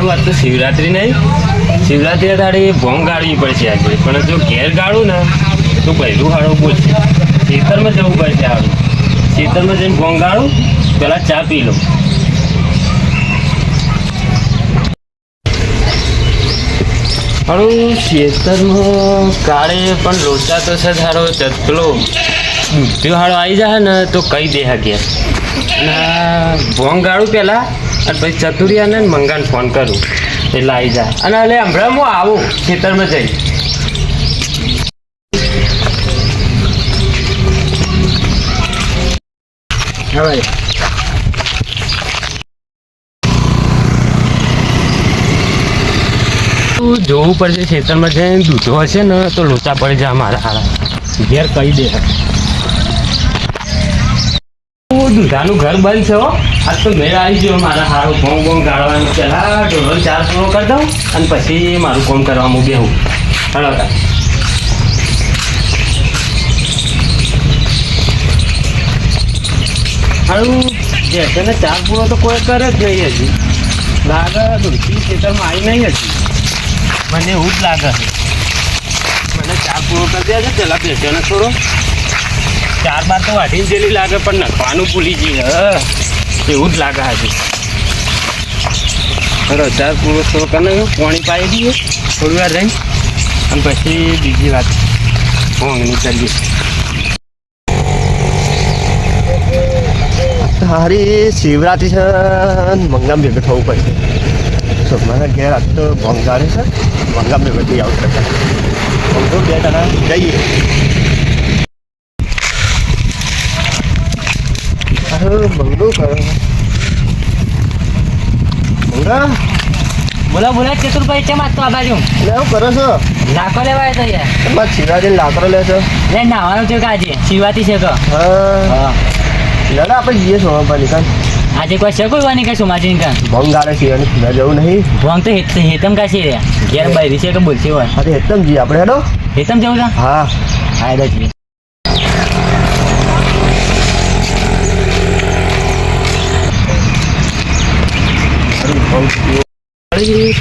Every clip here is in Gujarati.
સારું આજ તો શિવરાત્રી નહીં, શિવરાત્રી તારે ભોંગ ગાળવી પડશે આજે. પણ જો ઘેર ગાળું ને તો પહેલું હાડું બોલશે. ખેતરમાં જવું પડશે હાડું. ખેતરમાં જઈને ભોંગ ગાળું, પહેલાં ચા પી લઉં. હાડું ખેતરમાં કાળે પણ લોચા તો છે સારો પેલો દૂધ્યો હાડો આવી જાય ને તો કહી દે ઘેર. અને ભોંગ ગાળું પહેલાં અને પછી ચતુરિયાને મંગાને ફોન કરું એટલે આવી જાય. અને એટલે હમણાં હું આવું ખેતરમાં જઈ. હવે જોવું પડશે ખેતરમાં જઈને દૂધો હશે ને તો લોચા પડી જાય મારા હારા. ઘેર કહી દે દૂધાનું ઘર બંધ છે હો. આજ તો મેળ આવી ગયો મારા હારું ભોંગ ભોંગ ગાળવાનું. પહેલાં ઢોરો 4 પૂરો કરી દઉં અને પછી મારું કામ કરવામાં બેહું. હલો હારું જે છે ને 4 પૂરો તો કોઈ કરે જ નહીં હજી. લાગે દૂધી ખેતરમાં આવી નહીં હજી. મને એવું જ લાગે છે. મને 4 પૂરો કરી દે છે પેલા બેસ્યોને થોડો 4 બાર તો વાઢીને જેલી લાગે પણ નખવાનું ભૂલી જઈએ. એવું જ લાગે હજી. બરો 4 પૂરો થોડો કરીને પાણી પાઈ દઈએ થોડી વાર રહીને અને પછી બીજી વાત ભોંગની કરીએ. હારી શિવરાત્રી છે મંગામ ભેગું થવું પડશે. તો મારા ઘેર આજ તો ભોંગ ગાળે છે. મંગામ ભેગું થઈ આવું પડશે. ભોંગો 2 જણા જઈએ. બંગડું કરો બંગા બોલો બોલો ચતુરભાઈ કેમ આજ તો આ બાજુ એટલે એવું કરો છો? લાખો લેવાય તો યાર તમારે શિવરાત્રી લાકડો લે છો? લે નાવાનું છે કે આજે શિવાતી છે કે હા લડા આપણે જઈએ સોમાપાની કાન. આજે કોઈ છે કોઈ વાની કઈ સોમાજી કાન ભોંગ ગાળે છે અને ખીલા જવું નહીં. ભોંગ તો હેતમ કા છે ઘેર બાઈ છે કે બોલશે હોય. અરે હેતમ જઈએ આપણે. હેડો હેતમ જવું છે. હા હા હેડો જઈએ.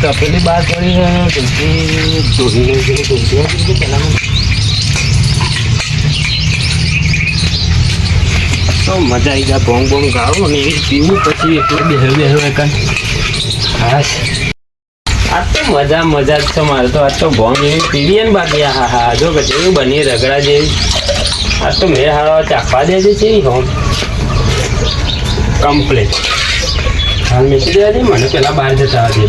તપેલી બહાર પડી પેલા તો મજા આવી જાય. ભોંગ ભોંગ ગાળું અને એવી પીવું પછી એટલે બેહવે કાન. હા આજ તો મજા મજા જ છે મારે તો. આજ તો ભોંગ એવી પીવીએ ને બાકી હા હા જો કે એવું બની રગડા જેવી. આજ તો મેં હારો ચાખવા દેજે છે હોમ કમ્પ્લીટ. હાલ મેકી દેવા દે મને પેલા બહાર જતા દે.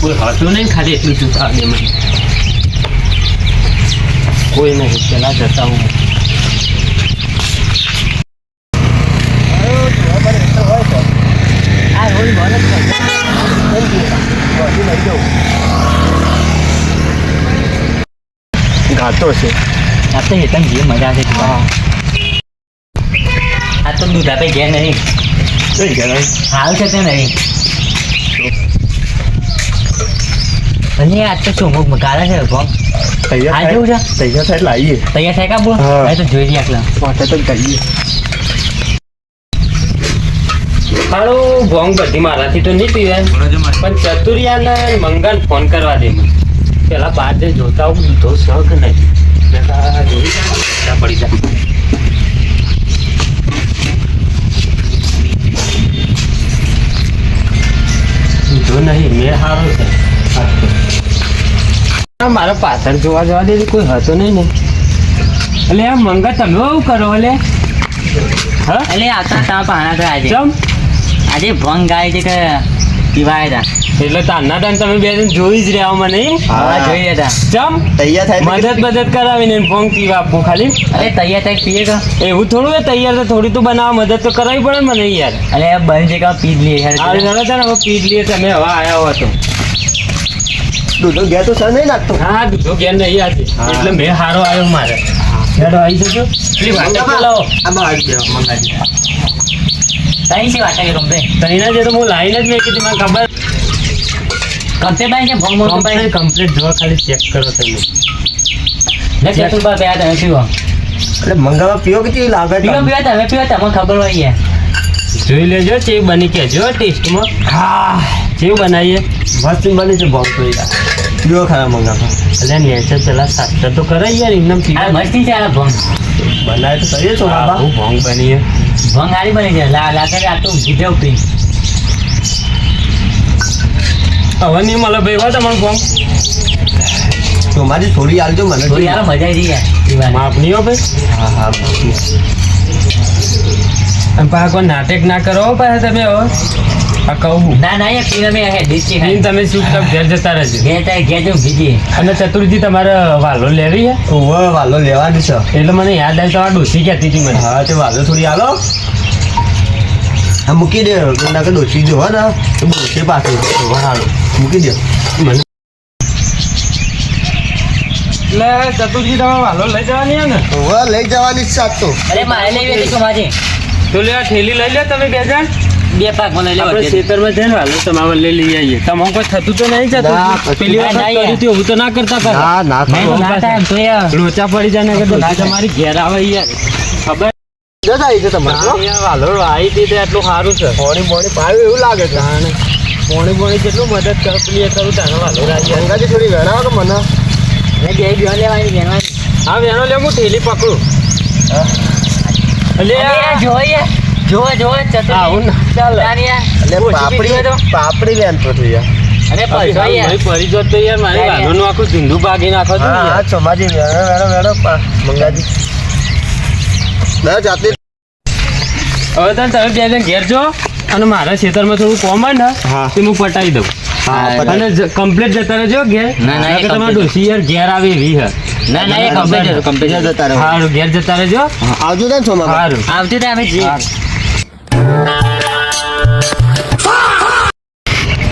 કોઈ હતું નહીં ખાલી એટલું જતા દે મને. કોઈ નહીં પેલા જતા હું. આ રોલ બોલ ગાતો છે. આ તો હેતમ જે મજા છે. આ તો દૂધ આપે ઘેર નહીં હાલ છે તે નહીં. અને આજ તો શું ગાળે છે ભોંગ તૈયાર આ જેવું છે. તૈયાર થાય એટલે આવીએ. તૈયાર થાય કા બોલ તો જોઈ લઈએ આટલા વાંચે તો કહીએ. મારું ભોંગ બધી મારાથી તો નહીં પીવાય પણ ચતુરિયાને મંગાને ફોન કરવા દે મને. પેલા બહાર જઈ જોતા હું દૂધો શક નહીં જોઈ જાય પડી જાય. દૂધો નહીં મેં સારો છે. મારા પાછળ જોવા જવા દે કોઈ હતો નહીં ને. એટલે આ મંગા તમે એવું કરો એટલે હા એટલે આવતા તા પાણા તો આજે ચમ આજે ભોંગ ગાય છે કે પીવાય હતા એટલે તારના ટાઈમ તમે બે જણ જોઈ જ રહ્યા મને. હા જોઈ હતા. ચમ તૈયાર થાય મદદ કરાવીને ભોંગ પીવા આપવું ખાલી. અરે તૈયાર થાય પીએ કે એવું થોડું તૈયાર તો થોડી તો બનાવવા મદદ તો કરાવી પડે મને યાર. અરે બની છે કે પી જ લઈએ આ જણા છે ને હવે પી જ લઈએ. તમે હવે આવ્યા હો તો દૂધો ગયા તો સર નહીં લાગતો. હા દૂધો ઘેર નહીં આજે એટલે મેં હારો આવ્યો મારે. હેડો આવી જજો. પેલી વાટા બોલાવો. આમાં આવી ગયો મંગાજી. તઈ છે વાટા કે ગમે તઈના જે તો હું લાઈને જ મેં કીધી મને ખબર કમ્પ્લીટ આવી છે ભોંગ મોટો ભાઈ કમ્પ્લીટ જોવા ખાલી ચેક કરો તમે. લે ચતુરબા બે તમે પીવો એટલે મંગાવા પીવો કે લાગે પીવો તમે પીવો તમને ખબર હોય યાર જોઈ લેજો ચેવી બની કહેજો ટેસ્ટમાં. હા ચેવું બનાવીએ મસ્ત બની છે ભોંગ તો યાર પીવો ખરા મંગાતો એટલે નેચર પેલા સાસ્ટર તો કરે યાર એમને આ પીવા મસ્તી છે આ ભંગ બનાવે તો કરીએ છો બાબા હું ભોંગ બનીએ ભંગ હારી બની છે લા કરે આ તો જીભે પી હવે નહીં મળે ભાઈ વાત તમારું ભોંગ તો મારી થોડી આલજો મને થોડી યાર મજા આવી જાય પીવાની. માપ નહીં હો ભાઈ. હા હા અને પાછા કોઈ નાટક ના કરો હો પાછા તમે હવે આ કહું ના ના એ પીને મેં હે ડીચી નહીં ખાઈ તમે શું કામ ઘેર જતા રહેજો. ઘેર જો ભીજી અને ચતુર્થી તમારે વાલો લેવી છે ઓવર વાલો લેવાની છે એટલે મને યાદ આવી તમારા ડોસી કહેતી હતી મને. હા તે વાલો થોડી આલો હા મૂકી દે ના કે ડોસી જો હો ને તો ડોસી પાછું વરાળો મૂકી દે મને એટલે ચતુર્થી તમે વાલો લઈ જવાની છે ને ઓવર લઈ જવાની સાથ તો અરે મારે લેવી હતી સોમાજી તો લે આ થેલી લઈ લે તમે બે જણ બે પાકમાં લઈ આપણે લેવા ખેતરમાં જઈને વાલો તમારે લઈ લઈ આવીએ તમારે કોઈ થતું તો નહીં જતું ના, કશું પેલી વખત ના, કર્યું હતું એવું તો ના કરતા પાછા. ના નહીં તો ના થાય એમ તો યાર લોચા પડી જાય ને કે તમારી ઘેર આવે યાર ખબર જતા આવી છે તમારે હા, યાર, વાલો આવી હતી તે આટલું સારું છે પોણી પોણી પાયું એવું લાગે છે જાણે પોણી પોણી જેટલું મદદ કર પેલી એ કરું તાનો વાલો રાજી ગંગાજી થોડી વેણાવો કે મને બે બે લેવાની બેનવાની હા વેણો લે હું થેલી પકડું એટલે જો ચતુર આવું ના ચાલે એટલે પાપડી વેણતો છું યાર અરે પૈસા યાર પડી જોત તો યાર મારી વાલોનું આખું ઝીંડું ભાગી નાખો છો ને હા યાર. ચોમાજી વેણો મંગાજી ના જાતે હવે તો તમે બે જણ ઘેર જો અને મારા ખેતરમાં થોડું કોમન ને હા. તે હું પટાઈ દઉં હા, અને કમ્પ્લીટ જતા રહેજો ઘેર ના, ના, એ નકર તમારા complete. ડોસી યાર ઘેર આવે એવી હે ના ના એ કમ્પ્લીટ જતા રહો સારું ઘેર જતા રહેજો આવજો ને ચોમા સારું આવતી તો અમે જઈએ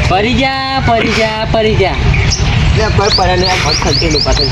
પરી જા કોઈ પડે ને આ ઘર ખર્ચેલું પાછળ